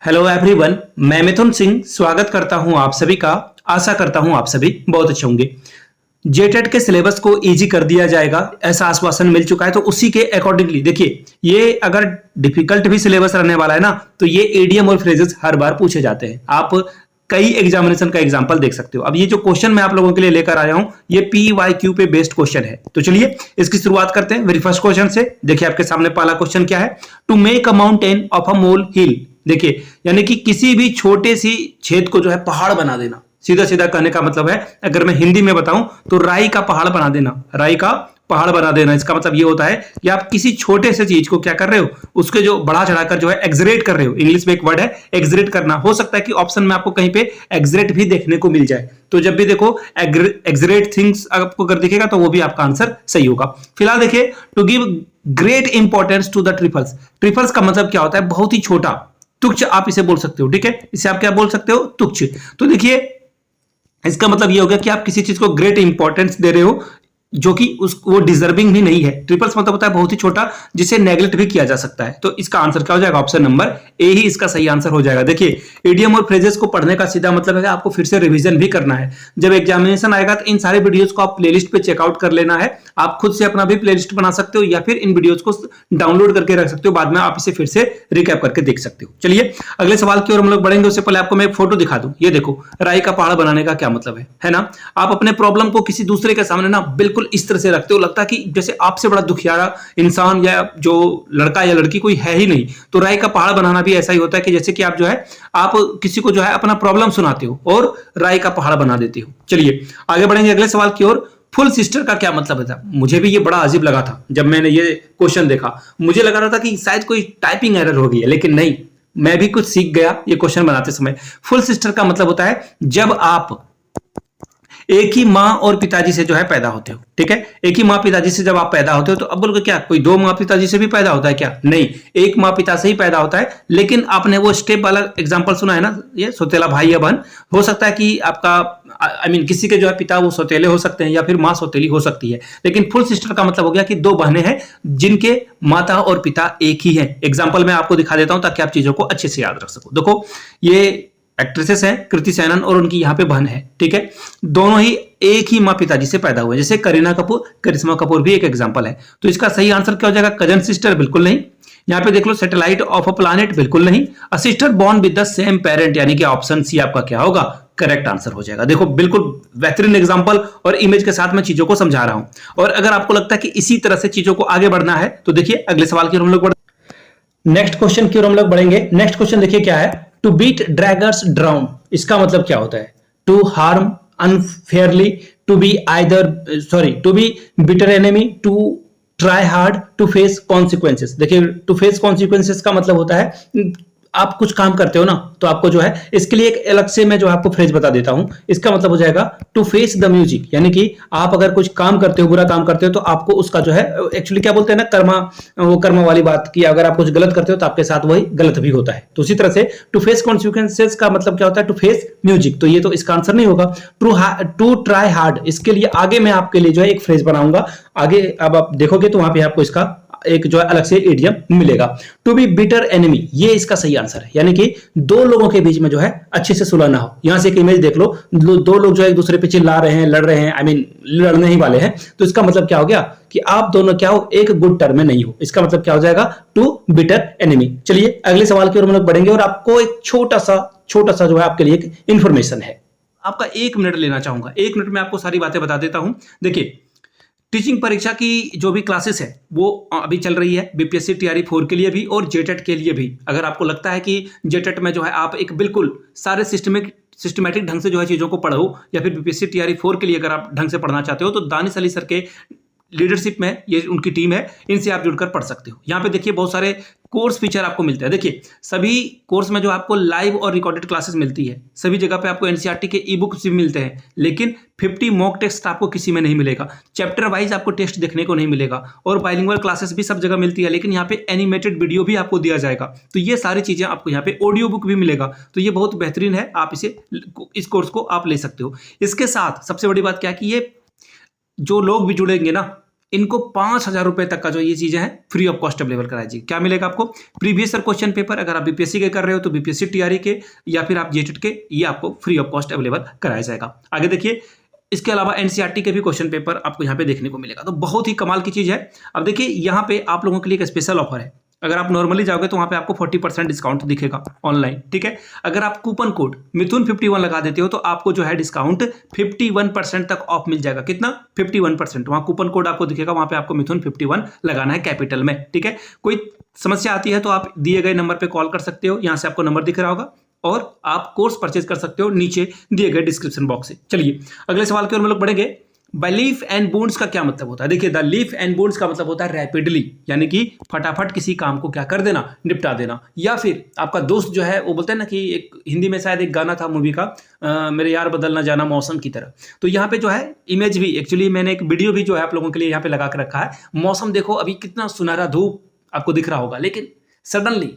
Hello everyone, मैं मिथुन सिंह स्वागत करता हूं आप सभी का। आशा करता हूं आप सभी बहुत अच्छे होंगे। जेटेट के सिलेबस को इजी कर दिया जाएगा ऐसा आश्वासन मिल चुका है, तो उसी के अकॉर्डिंगली देखिए, ये अगर डिफिकल्ट भी सिलेबस रहने वाला है ना, तो ये एडीएम और फ्रेजेस हर बार पूछे जाते हैं। आप कई एग्जामिनेशन का एग्जांपल देख सकते हो। अब ये जो क्वेश्चन मैं आप लोगों के लिए लेकर आया हूं, ये PYQ पे बेस्ड क्वेश्चन है। तो चलिए इसकी शुरुआत करते हैं वेरी फर्स्ट क्वेश्चन से। देखिए आपके सामने पहला क्वेश्चन क्या है, to make a mountain of a molehill. देखिए यानी कि किसी भी छोटे सी छेद को जो है पहाड़ बना देना। सीधा सीधा कहने का मतलब है, अगर मैं हिंदी में बताऊं तो राई का पहाड़ बना देना। राई का पहाड़ बना देना, इसका मतलब ये होता है कि आप किसी छोटे से चीज को क्या कर रहे हो, उसके जो बढ़ा चढ़ाकर जो है एग्जरेट कर रहे हो। इंग्लिश में एक वर्ड है एग्जरेट करना। हो सकता है कि ऑप्शन में आपको कहीं पे एग्जरेट भी देखने को मिल जाए, तो जब भी देखो एग्जरेट थिंग्स आपको अगर दिखेगा तो वो भी आपका आंसर सही होगा। फिलहाल देखिए, to give great importance to the triples. Triples का मतलब क्या होता है, बहुत ही छोटा, तुच्छ आप इसे बोल सकते हो। ठीक है, इसे आप क्या बोल सकते हो, तुच्छ। तो देखिए इसका मतलब ये हो गया कि आप किसी चीज को ग्रेट इंपॉर्टेंस दे रहे हो जो कि वो डिजर्विंग भी नहीं है। ट्रिपल्स मतलब होता है बहुत ही छोटा, जिसे नेग्लेक्ट भी किया जा सकता है। तो इसका आंसर क्या हो जाएगा, ऑप्शन नंबर ए ही इसका सही आंसर हो जाएगा। देखिए इडियम और फ्रेजेस को पढ़ने का सीधा मतलब है कि आपको फिर से रिवीजन भी करना है। जब एग्जामिनेशन आएगा तो इन सारे वीडियोस को आप प्लेलिस्ट पे चेकआउट कर लेना है। आप खुद से अपना भी प्लेलिस्ट बना सकते हो या फिर इन वीडियोस को डाउनलोड करके रख सकते हो, बाद में आप इसे फिर से रिकैप करके देख सकते हो। चलिए अगले सवाल की ओर हम लोग बढ़ेंगे, उससे पहले आपको मैं एक फोटो दिखा दूं। ये देखो, राई का पहाड़ बनाने का क्या मतलब है ना। आप अपने प्रॉब्लम को किसी दूसरे के सामने ना बिल्कुल इस तरह से रखते हो, लगता है कि जैसे आपसे बड़ा दुखियारा इंसान या जो लड़का या लड़की कोई है ही नहीं। तो राई का पहाड़ बनाना भी ऐसा ही होता है कि जैसे कि आप जो है, आप किसी को जो है अपना प्रॉब्लम सुनाते हो और राई का पहाड़ बना देते हो। चलिए आगे बढ़ेंगे अगले सवाल की ओर। फुल सिस्टर का क्या मतलब था, मुझे भी ये बड़ा अजीब लगा था जब मैंने ये क्वेश्चन देखा। मुझे लगा रहा था कि शायद कोई टाइपिंग एरर हो गई है, लेकिन नहीं, मैं भी कुछ सीख गया ये क्वेश्चन बनाते समय। फुल सिस्टर का मतलब होता है जब आप एक ही माँ और पिताजी से जो है पैदा होते हो। ठीक है, एक ही माँ पिताजी से जब आप पैदा होते हो, तो अब बोलोगे क्या कोई दो माँ पिताजी से भी पैदा होता है क्या? नहीं, एक माँ पिता से ही पैदा होता है। लेकिन आपने वो स्टेप वाला एग्जांपल सुना है ना, ये सौतेला भाई या बहन। हो सकता है कि आपका किसी के जो है पिता वो सौतेले हो सकते हैं या फिर माँ सौतेली हो सकती है। लेकिन फुल सिस्टर का मतलब हो गया कि दो बहनें हैं जिनके माता और पिता एक ही हैं। एग्जाम्पल मैं आपको दिखा देता हूं ताकि आप चीजों को अच्छे से याद रख सको। देखो ये एक्ट्रेसेस हैं, कृति सैनन और उनकी यहाँ पे बहन है। ठीक है, दोनों ही एक ही माँ पिताजी से पैदा हुए, जैसे करीना कपूर, करिश्मा कपूर भी एक एग्जांपल है। तो इसका सही आंसर क्या हो जाएगा, कजन सिस्टर बिल्कुल नहीं। यहाँ पे देख लो, सैटेलाइट ऑफ अ प्लैनेट बिल्कुल नहीं। A sister born with the same parent, यानी कि ऑप्शन सी आपका क्या होगा, करेक्ट आंसर हो जाएगा। देखो बिल्कुल बेहतरीन एग्जांपल और इमेज के साथ मैं चीजों को समझा रहा हूं। और अगर आपको लगता है कि इसी तरह से चीजों को आगे बढ़ना है, तो देखिए अगले सवाल की ओर हम लोग नेक्स्ट क्वेश्चन की ओर हम लोग बढ़ेंगे। नेक्स्ट क्वेश्चन देखिए क्या है, टू बीट ड्रैगर्स ड्राउन। इसका मतलब क्या होता है, to harm unfairly, to be to be bitter enemy, to try hard, to face consequences. देखिए टू फेस कॉन्सिक्वेंसेस का मतलब होता है आप कुछ काम करते हो ना, तो आपको जो है इसके लिए एक अलग से मैं जो आपको फ्रेज बता देता हूं। इसका मतलब हो जाएगा टू फेस द म्यूजिक, यानी कि आप अगर कुछ काम करते हो, बुरा काम करते हो, तो आपको उसका जो है एक्चुअली क्या बोलते हैं ना, कर्मा, वो कर्मा वाली बात की, अगर आप कुछ गलत करते हो तो आपके साथ वही गलत भी होता है। तो उसी तरह से टू फेस कॉन्सिक्वेंसेस का मतलब क्या होता है, टू फेस म्यूजिक। तो ये तो इसका आंसर नहीं होगा। टू ट्राई हार्ड, इसके लिए आगे मैं आपके लिए जो है एक फ्रेज बनाऊंगा आगे, अब आप देखोगे तो वहां पे आपको इसका एक जो है अलग से इडियम मिलेगा। टू बी बिटर एनिमी, ये इसका सही आंसर है, यानी कि दो लोगों के बीच में जो है अच्छे से सुलह ना हो। यहां से एक इमेज देख लो, दो लोग जो है एक दूसरे पे चिल्ला रहे हैं, लड़ रहे हैं, लड़ने ही वाले हैं। तो इसका मतलब क्या हो गया कि आप दोनों क्या हो, एक गुड टर्म में नहीं हो। इसका मतलब क्या हो जाएगा, टू बिटर एनिमी। चलिए अगले सवाल की ओर हम लोग बढ़ेंगे और आपको एक छोटा सा जो है आपके लिए एक इंफॉर्मेशन है। आपका 1 मिनट लेना चाहूंगा, 1 मिनट में आपको सारी बातें बता देता हूं। देखिए टीचिंग परीक्षा की जो भी क्लासेस है वो अभी चल रही है, बीपीएससी टीआरई 4 के लिए भी और जेटेट के लिए भी। अगर आपको लगता है कि जेटेट में जो है आप एक बिल्कुल सारे सिस्टमेटिक ढंग से जो है चीज़ों को पढ़ो, या फिर बीपीएससी टीआरई 4 के लिए अगर आप ढंग से पढ़ना चाहते हो, तो दानिश अली सर के लीडरशिप में ये उनकी टीम है, इनसे आप जुड़कर पढ़ सकते हो। यहाँ पे देखिए बहुत सारे कोर्स फीचर आपको मिलते हैं। देखिए सभी कोर्स में जो आपको लाइव और रिकॉर्डेड क्लासेस मिलती है, सभी जगह पे आपको एनसीईआरटी के ई बुक्स भी मिलते हैं, लेकिन 50 मॉक टेस्ट आपको किसी में नहीं मिलेगा। चैप्टर वाइज आपको टेस्ट देखने को नहीं मिलेगा। और बाइलिंगुअल क्लासेस भी सब जगह मिलती है, लेकिन यहाँ पे एनिमेटेड वीडियो भी आपको दिया जाएगा। तो ये सारी चीजें आपको यहाँ पे ऑडियो बुक भी मिलेगा। तो ये बहुत बेहतरीन है, आप इस कोर्स को आप ले सकते हो। इसके साथ सबसे बड़ी बात क्या है कि ये जो लोग भी जुड़ेंगे ना, इनको 5,000 रुपए तक का जो ये चीजें हैं फ्री ऑफ कॉस्ट अवेलेबल कराई जाएगी। क्या मिलेगा आपको? प्रीवियस ईयर क्वेश्चन पेपर, अगर आप बीपीएससी के कर रहे हो तो बीपीएससी टीआरई के या फिर आप जेटेट के, ये आपको फ्री ऑफ कॉस्ट अवेलेबल कराया जाएगा। आगे देखिए, इसके अलावा एनसीईआरटी के भी क्वेश्चन पेपर आपको यहाँ पे देखने को मिलेगा, तो बहुत ही कमाल की चीज है। अब देखिए यहाँ पे आप लोगों के लिए एक स्पेशल ऑफर है। अगर आप नॉर्मली जाओगे तो वहाँ पे आपको 40% डिस्काउंट दिखेगा ऑनलाइन, ठीक है। अगर आप कूपन कोड मिथुन51 लगा देते हो तो आपको जो है डिस्काउंट 51% तक ऑफ मिल जाएगा। कितना? 51%। वहाँ कूपन कोड आपको दिखेगा, वहाँ पे आपको मिथुन51 लगाना है कैपिटल में, ठीक है। कोई समस्या आती है तो आप दिए गए नंबर पर कॉल कर सकते हो, यहाँ से आपको नंबर दिख रहा होगा, और आप कोर्स परचेज कर सकते हो नीचे दिए गए डिस्क्रिप्शन बॉक्स से। चलिए अगले सवाल की ओर हम लोग बढ़ेंगे। बाय लीफ एंड बाउंड्स का क्या मतलब होता है? देखिए, द लीफ एंड बाउंड्स का मतलब होता है रैपिडली, यानी कि फटाफट किसी काम को क्या कर देना, निपटा देना। या फिर आपका दोस्त जो है वो बोलते हैं ना कि एक हिंदी में शायद एक गाना था मूवी का, मेरे यार बदल ना जाना मौसम की तरह। तो यहाँ पे जो है इमेज भी, एक्चुअली मैंने एक वीडियो भी जो है आप लोगों के लिए यहाँ पे लगा कर रखा है। मौसम देखो, अभी कितना सुनहरा धूप आपको दिख रहा होगा, लेकिन सडनली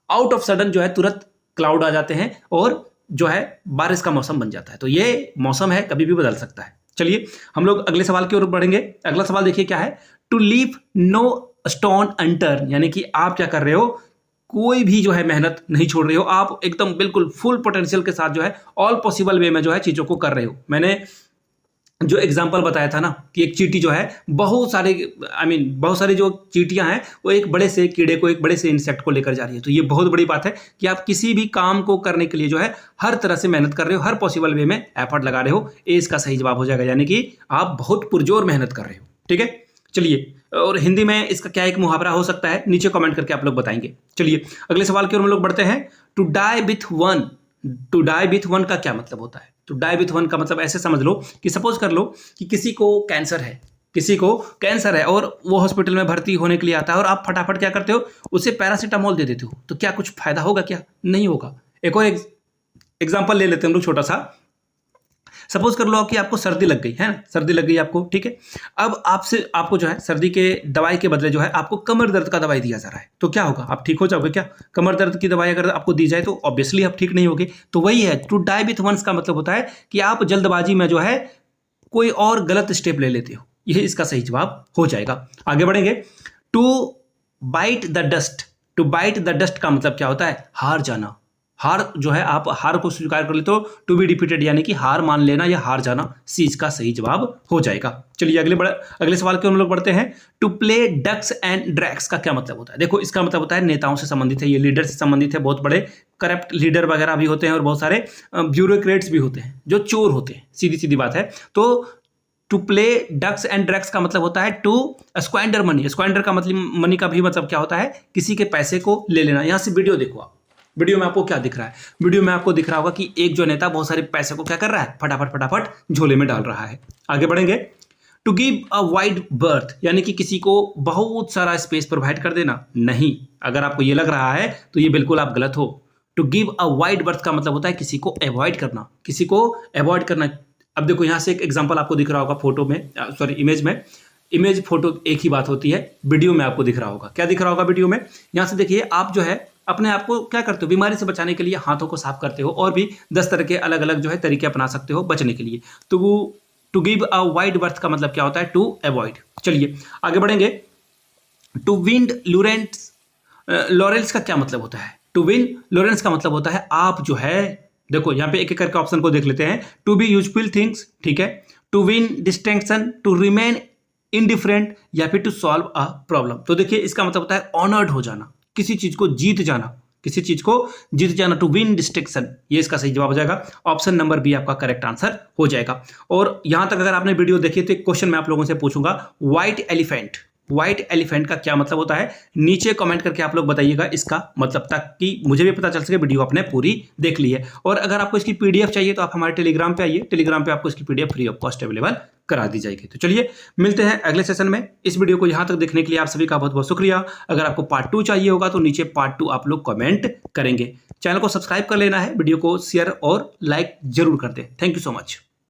आउट ऑफ सडन जो है तुरंत क्लाउड आ जाते हैं और जो है बारिश का मौसम बन जाता है। तो ये मौसम है, कभी भी बदल सकता है। चलिए हम लोग अगले सवाल की ओर बढ़ेंगे। अगला सवाल देखिए क्या है, to leave no stone unturn, यानी कि आप क्या कर रहे हो, कोई भी जो है मेहनत नहीं छोड़ रहे हो, आप एकदम बिल्कुल फुल पोटेंशियल के साथ जो है ऑल पॉसिबल वे में जो है चीजों को कर रहे हो। मैंने जो एग्जाम्पल बताया था ना कि एक चींटी जो है बहुत सारी जो चींटियां हैं वो एक बड़े से कीड़े को, एक बड़े से इंसेक्ट को लेकर जा रही है। तो ये बहुत बड़ी बात है कि आप किसी भी काम को करने के लिए जो है हर तरह से मेहनत कर रहे हो, हर पॉसिबल वे में एफर्ट लगा रहे हो। ए इसका सही जवाब हो जाएगा, यानी कि आप बहुत पुरजोर मेहनत कर रहे हो, ठीक है। चलिए, और हिंदी में इसका क्या एक मुहावरा हो सकता है, नीचे कमेंट करके आप लोग बताएंगे। चलिए अगले सवाल की ओर हम लोग बढ़ते हैं। To die with one, to die with one का क्या मतलब होता है? तो डाई विथ वन का मतलब ऐसे समझ लो कि सपोज कर लो कि किसी को कैंसर है और वो हॉस्पिटल में भर्ती होने के लिए आता है और आप फटाफट क्या करते हो, उसे पैरासीटामोल दे देते हो। तो क्या कुछ फायदा होगा? क्या नहीं होगा। एक और एग्जांपल ले लेते हैं हम लोग छोटा सा। सपोज कर लो कि आपको सर्दी लग गई है ना, सर्दी लग गई आपको, ठीक है। अब आपको जो है सर्दी के दवाई के बदले जो है आपको कमर दर्द का दवाई दिया जा रहा है। तो क्या होगा, आप ठीक हो जाओगे क्या? कमर दर्द की दवाई अगर आपको दी जाए तो ऑब्वियसली आप ठीक नहीं होगे। तो वही है, टू डाई विथ वंस का मतलब होता है कि आप जल्दबाजी में जो है कोई और गलत स्टेप ले लेते हो। यह इसका सही जवाब हो जाएगा। आगे बढ़ेंगे। To bite the dust, to bite the dust का मतलब क्या होता है? हार जाना। हार जो है, आप हार को स्वीकार कर लेते हो, टू बी डिफीटेड यानी कि हार मान लेना या हार जाना, सी इसका सही जवाब हो जाएगा। चलिए अगले सवाल के हम लोग बढ़ते हैं। To play ducks and drags का क्या मतलब होता है? देखो, इसका मतलब होता है नेताओं से संबंधित है, ये लीडर से संबंधित है। बहुत बड़े करप्ट लीडर वगैरह भी होते हैं और बहुत सारे ब्यूरोक्रेट्स भी होते हैं जो चोर होते हैं, सीधी सीधी बात है। तो to play ducks and drags का मतलब होता है टू स्क्वांडर मनी। स्क्वांडर का मतलब मनी का भी मतलब क्या होता है? किसी के पैसे को ले लेना। यहाँ से वीडियो देखो आप, वीडियो में आपको क्या दिख रहा है? वीडियो में आपको दिख रहा होगा कि एक जो नेता बहुत सारे पैसे को क्या कर रहा है, फटाफट झोले में डाल रहा है। आगे बढ़ेंगे। To give a wide berth, यानी कि किसी को बहुत सारा स्पेस प्रोवाइड कर देना। नहीं, अगर आपको ये लग रहा है तो ये बिल्कुल आप गलत हो। To give a wide berth का मतलब होता है किसी को अवॉइड करना, किसी को अवॉइड करना। अब देखो यहाँ से एक एग्जाम्पल आपको दिख रहा होगा फोटो में, सॉरी इमेज में। इमेज फोटो एक ही बात होती है, वीडियो में आपको दिख रहा होगा। क्या दिख रहा होगा वीडियो में? यहाँ से देखिए, आप जो है अपने आप को क्या करते हो, बीमारी से बचाने के लिए हाथों को साफ करते हो, और भी 10 तरह के अलग अलग जो है तरीके अपना सकते हो बचने के लिए। तो वो to give a wide berth का मतलब क्या होता है? To avoid. चलिए आगे बढ़ेंगे। टू विन लॉरेल्स का क्या मतलब होता है? टू विन लॉरेल्स का मतलब होता है आप जो है, देखो यहाँ पे एक एक करके ऑप्शन को देख लेते हैं। टू बी यूजफुल थिंग्स, ठीक है। To win distinction, to remain indifferent, या फिर टू सॉल्व अ प्रॉब्लम। तो देखिए इसका मतलब होता है ऑनर्ड हो जाना, किसी चीज को जीत जाना, किसी चीज को जीत जाना। टू विन डिस्टिंक्शन, ये इसका सही जवाब हो जाएगा। ऑप्शन नंबर बी आपका करेक्ट आंसर हो जाएगा। और यहां तक अगर आपने वीडियो देखी तो एक क्वेश्चन मैं आप लोगों से पूछूंगा, व्हाइट एलिफेंट, व्हाइट एलिफेंट का क्या मतलब होता है? नीचे कमेंट करके आप लोग बताइएगा इसका मतलब, ताकि मुझे भी पता चल सके वीडियो आपने पूरी देख ली है। और अगर आपको इसकी पीडीएफ चाहिए तो आप हमारे टेलीग्राम पे आइए, टेलीग्राम पे आपको इसकी PDF free of cost available करा दी जाएगी। तो चलिए मिलते हैं अगले सेशन में। इस वीडियो को यहाँ तक देखने के लिए आप सभी का बहुत बहुत शुक्रिया। अगर आपको पार्ट 2 चाहिए होगा तो नीचे पार्ट 2 आप लोग कमेंट करेंगे। चैनल को सब्सक्राइब कर लेना है, वीडियो को शेयर और लाइक जरूर कर दें। Thank you so much.